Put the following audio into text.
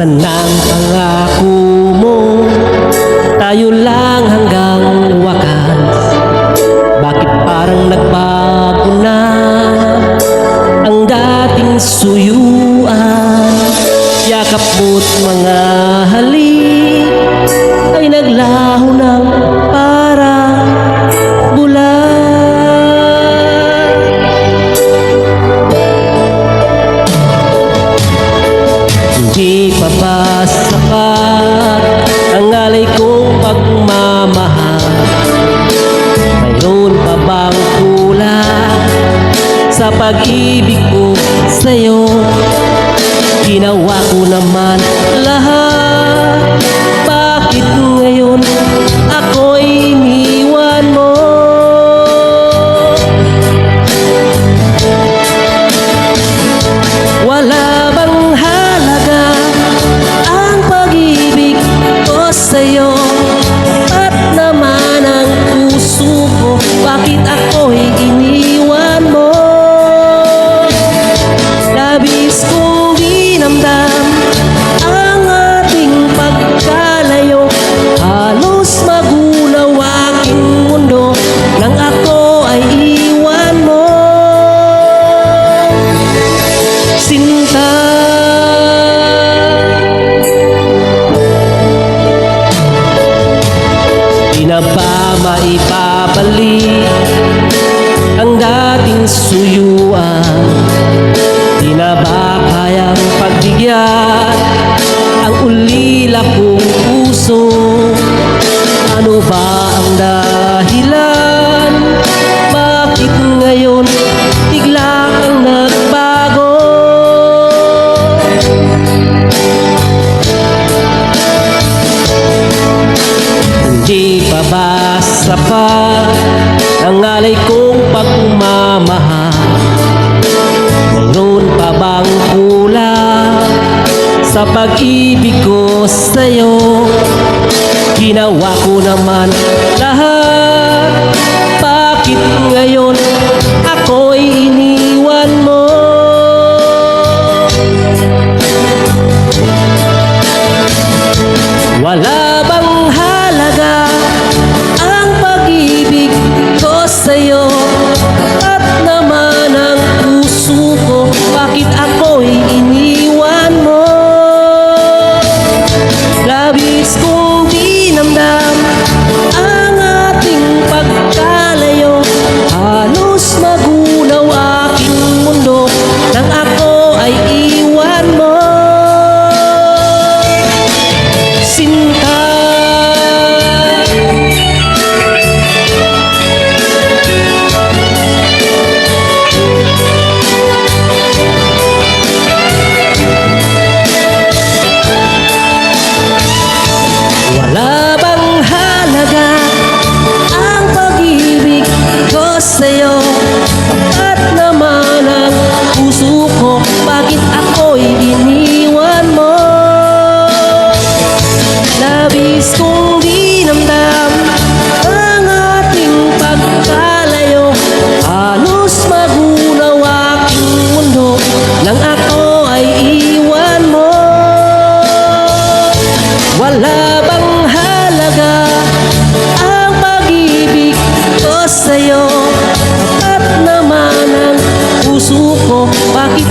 Saan ang pangako mo? Tayo lang hanggang wakas. Bakit parang nagbago na ang dating suyuan? Yakap mo't mga halik ay naglaho ng parang bulan. Hindi pa ba sapat ang alay kong pagmamahal? Mayroon pa bang kulang sa pag-ibig ko sa'yo? Ginawa ko naman lahat, bakit ngayon ako'y iniwan mo? Wala bang halaga ang pag-ibig ko sa'yo? At naman ang puso ko, bakit ako'y iniwan mo? Labis kong dinamdam ang ating pagkalayo, halos magunaw aking mundo nang ako ay iwan mo. Sinta, di na ba maipabalik ang dating suyuan? Di na ba kayang pagbigyan ang ulila kong puso? Ano ba ang dahilan? Bakit ngayon bigla kang nagbago? Hindi pa ba sapat ang alay kong pagmamahal? Mayroon pa bang kulang sa pag-ibig ko sa'yo? Ginawa ko naman lahat, bakit ngayon ako'y iniwan mo? Wala bang halaga ang pag-ibig ko sa'yo? At naman ang puso ko, bakit ako'y iniwan mo? Labis kong dinamdam ang ating pagkalayo, halos magunaw aking mundo nang ako ay iwan mo. Sinta, wala bang halaga ang pag-ibig ko sa'yo? At naman ang puso ko, bakit ako'y iniwan mo? Labis kong dinamdam ang ating pagkalayo, halos magunaw aking mundo nang ako ay iwan mo. Wala bang halaga ang pag-ibig ko sa'yo? At naman ang puso ko, bakit